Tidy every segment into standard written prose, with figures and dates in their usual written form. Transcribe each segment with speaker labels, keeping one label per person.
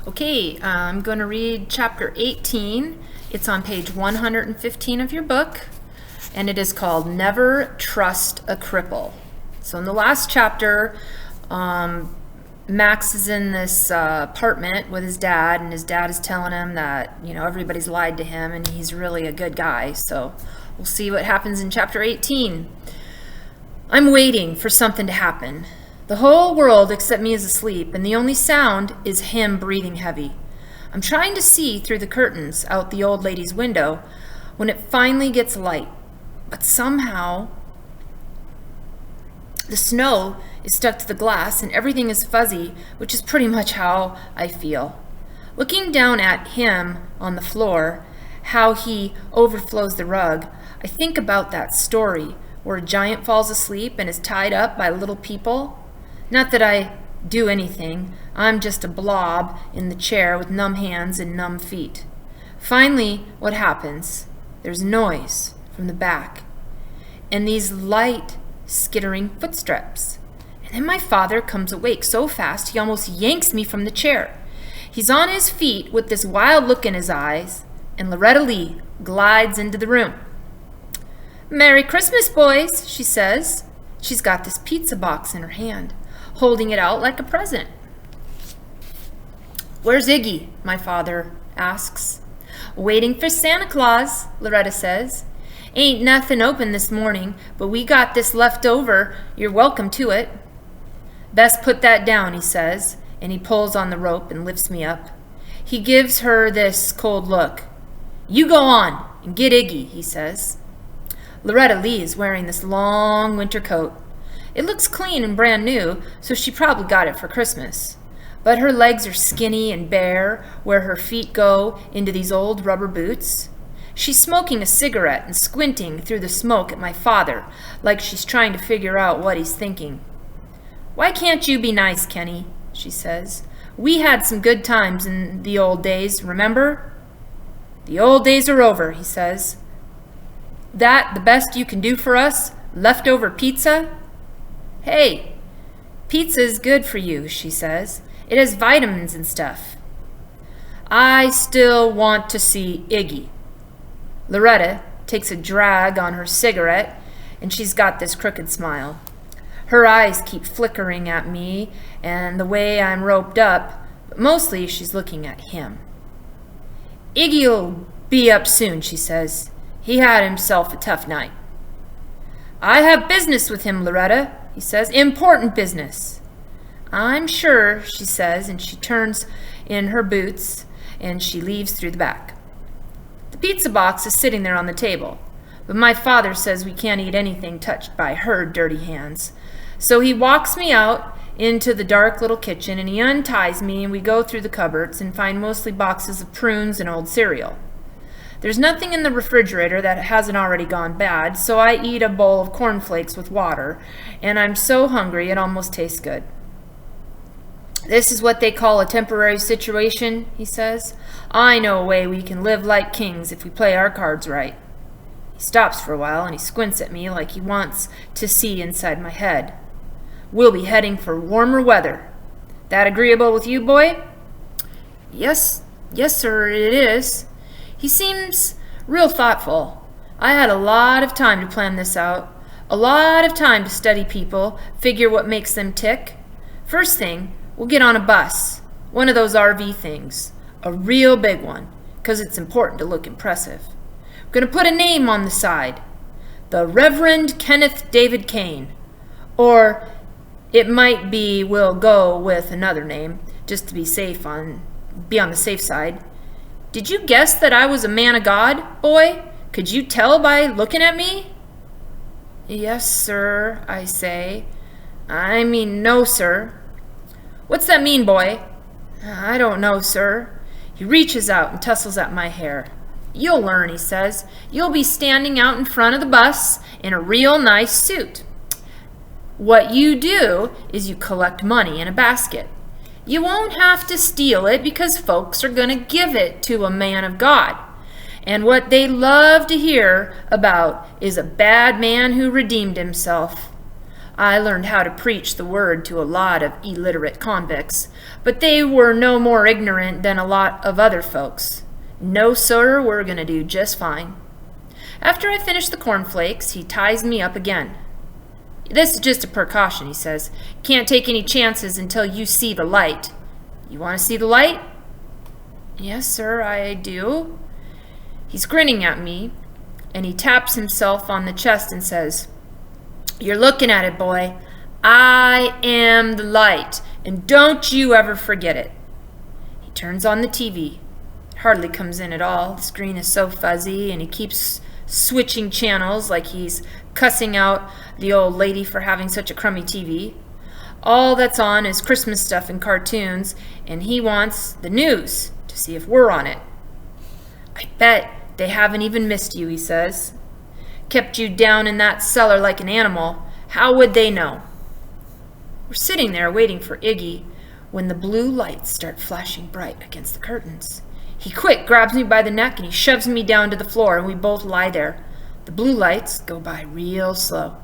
Speaker 1: Okay, I'm going to read chapter 18. It's on page 115 of your book, and it is called Never Trust a Cripple. So in the last chapter, Max is in this apartment with his dad, and his dad is telling him that, everybody's lied to him, and he's really a good guy. So we'll see what happens in chapter 18. I'm waiting for something to happen. The whole world except me is asleep, and the only sound is him breathing heavy. I'm trying to see through the curtains out the old lady's window when it finally gets light. But somehow the snow is stuck to the glass and everything is fuzzy, which is pretty much how I feel. Looking down at him on the floor, how he overflows the rug, I think about that story where a giant falls asleep and is tied up by little people. Not that I do anything. I'm just a blob in the chair with numb hands and numb feet. Finally, what happens? There's noise from the back, and these light, skittering footsteps. And then my father comes awake so fast he almost yanks me from the chair. He's on his feet with this wild look in his eyes, and Loretta Lee glides into the room. "Merry Christmas, boys," she says. She's got this pizza box in her hand, holding it out like a present. "Where's Iggy?" my father asks. "Waiting for Santa Claus," Loretta says. "Ain't nothing open this morning, but we got this left over. You're welcome to it." "Best put that down," he says, and he pulls on the rope and lifts me up. He gives her this cold look. "You go on and get Iggy," he says. Loretta Lee is wearing this long winter coat. It looks clean and brand new, so she probably got it for Christmas. But her legs are skinny and bare where her feet go into these old rubber boots. She's smoking a cigarette and squinting through the smoke at my father, like she's trying to figure out what he's thinking. "Why can't you be nice, Kenny?" she says. "We had some good times in the old days, remember?" "The old days are over," he says. "That the best you can do for us? Leftover pizza?" "Hey, pizza is good for you," she says. "It has vitamins and stuff." "I still want to see Iggy." Loretta takes a drag on her cigarette, and she's got this crooked smile. Her eyes keep flickering at me and the way I'm roped up, but mostly she's looking at him. "Iggy'll be up soon," she says. "He had himself a tough night." "I have business with him, Loretta," he says. "Important business." "I'm sure," she says, and she turns in her boots and she leaves through the back. The pizza box is sitting there on the table, but my father says we can't eat anything touched by her dirty hands. So he walks me out into the dark little kitchen and he unties me and we go through the cupboards and find mostly boxes of prunes and old cereal. There's nothing in the refrigerator that hasn't already gone bad, so I eat a bowl of cornflakes with water, and I'm so hungry it almost tastes good. "This is what they call a temporary situation," he says. "I know a way we can live like kings if we play our cards right." He stops for a while and he squints at me like he wants to see inside my head. "We'll be heading for warmer weather. That agreeable with you, boy?" Yes, sir, it is." He seems real thoughtful. I had a lot of time to plan this out, a lot of time to study people, figure what makes them tick. First thing, we'll get on a bus, one of those RV things, a real big one, 'cause it's important to look impressive. We're going to put a name on the side, the Reverend Kenneth David Kane, or it might be we'll go with another name, just to be on the safe side. "Did you guess that I was a man of God, boy? Could you tell by looking at me?" "Yes, sir," I say. "I mean, no, sir." "What's that mean, boy?" "I don't know, sir." He reaches out and tussles at my hair. "You'll learn," he says. "You'll be standing out in front of the bus in a real nice suit. What you do is you collect money in a basket. You won't have to steal it because folks are going to give it to a man of God. And what they love to hear about is a bad man who redeemed himself. I learned how to preach the word to a lot of illiterate convicts, but they were no more ignorant than a lot of other folks. No, sir, we're going to do just fine. After I finish the cornflakes, he ties me up again. This is just a precaution, he says. Can't take any chances until you see the light. You want to see the light? Yes, sir, I do. He's grinning at me, and he taps himself on the chest and says, You're looking at it, boy. I am the light, and don't you ever forget it. He turns on the TV. It hardly comes in at all. The screen is so fuzzy, and he keeps switching channels like he's cussing out the old lady for having such a crummy TV. All that's on is Christmas stuff and cartoons, and he wants the news to see if we're on it. I bet they haven't even missed you, he says. Kept you down in that cellar like an animal. How would they know? We're sitting there waiting for Iggy when the blue lights start flashing bright against the curtains. He quick grabs me by the neck and he shoves me down to the floor, and we both lie there. The blue lights go by real slow.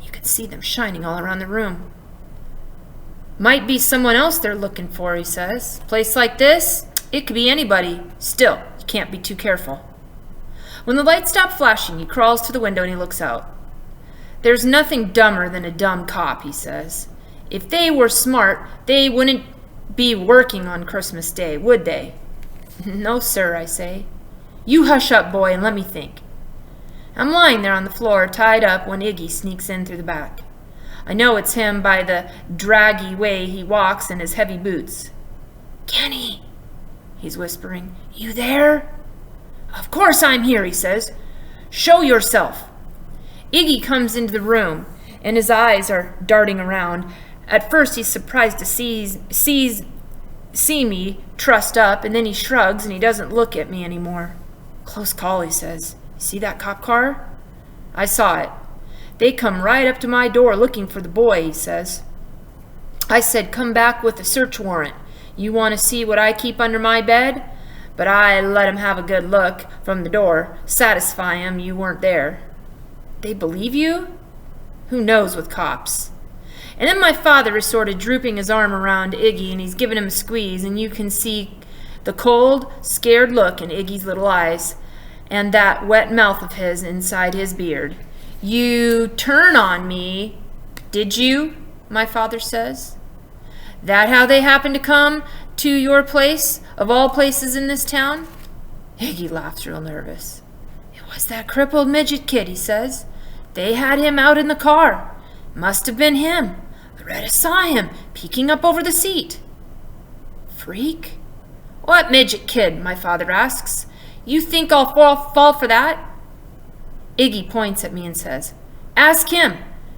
Speaker 1: You can see them shining all around the room. Might be someone else they're looking for, he says. Place like this, it could be anybody. Still, you can't be too careful. When the lights stop flashing, he crawls to the window and he looks out. There's nothing dumber than a dumb cop, he says. If they were smart, they wouldn't be working on Christmas Day, would they? No, sir, I say. You hush up, boy, and let me think. I'm lying there on the floor, tied up, when Iggy sneaks in through the back. I know it's him by the draggy way he walks and his heavy boots. Kenny, he's whispering. You there? Of course I'm here, he says. Show yourself. Iggy comes into the room, and his eyes are darting around. At first he's surprised to see me trussed up, and then he shrugs and he doesn't look at me anymore. Close call, he says. You see that cop car? I saw it. They come right up to my door looking for the boy, he says. I said, come back with a search warrant. You want to see what I keep under my bed? But I let him have a good look from the door, satisfy him you weren't there. They believe you? Who knows with cops? And then my father is sort of drooping his arm around Iggy, and he's giving him a squeeze, and you can see the cold, scared look in Iggy's little eyes, and that wet mouth of his inside his beard. You turn on me, did you? My father says. That how they happened to come to your place, of all places in this town? Iggy laughs real nervous. It was that crippled midget kid, he says. They had him out in the car. Must have been him. Loretta saw him peeking up over the seat. Freak? What midget kid? My father asks. You think I'll fall for that? Iggy points at me and says, Ask him.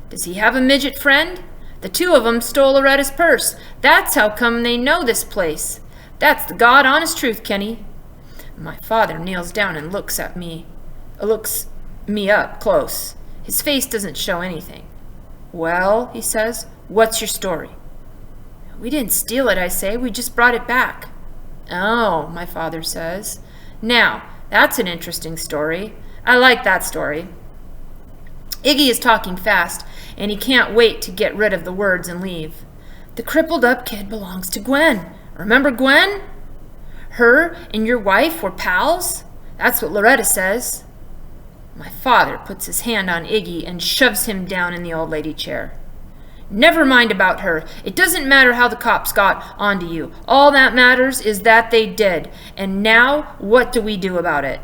Speaker 1: Does he have a midget friend? The two of them stole Loretta's purse. That's how come they know this place. That's the God-honest truth, Kenny. My father kneels down and looks me up close. His face doesn't show anything. Well, he says, what's your story? We didn't steal it, I say. We just brought it back. Oh, my father says. Now, that's an interesting story. I like that story. Iggy is talking fast, and he can't wait to get rid of the words and leave. The crippled up kid belongs to Gwen. Remember Gwen? Her and your wife were pals? That's what Loretta says. My father puts his hand on Iggy and shoves him down in the old lady chair. Never mind about her. It doesn't matter how the cops got onto you. All that matters is that they did. And now, what do we do about it?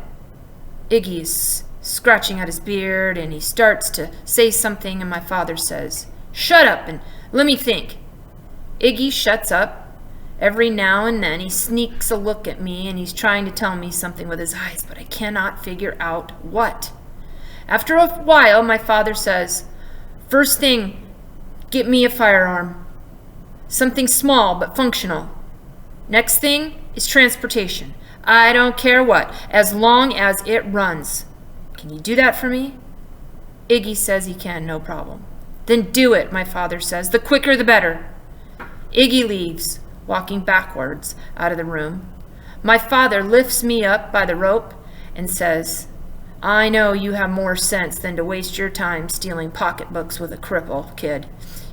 Speaker 1: Iggy is scratching at his beard, and he starts to say something, and my father says, Shut up and let me think. Iggy shuts up. Every now and then he sneaks a look at me, and he's trying to tell me something with his eyes, but I cannot figure out what. After a while, my father says, First thing, get me a firearm. Something small but functional. Next thing is transportation. I don't care what, as long as it runs. Can you do that for me? Iggy says he can, no problem. Then do it, my father says. The quicker the better. Iggy leaves, walking backwards out of the room. My father lifts me up by the rope and says, I know you have more sense than to waste your time stealing pocketbooks with a cripple, kid.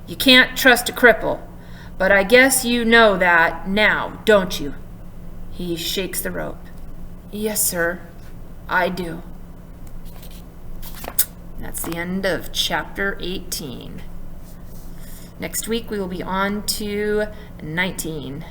Speaker 1: You can't trust a cripple, but I guess you know that now, don't you? He shakes the rope. Yes, sir, I do. That's the end of chapter 18. Next week we will be on to 19.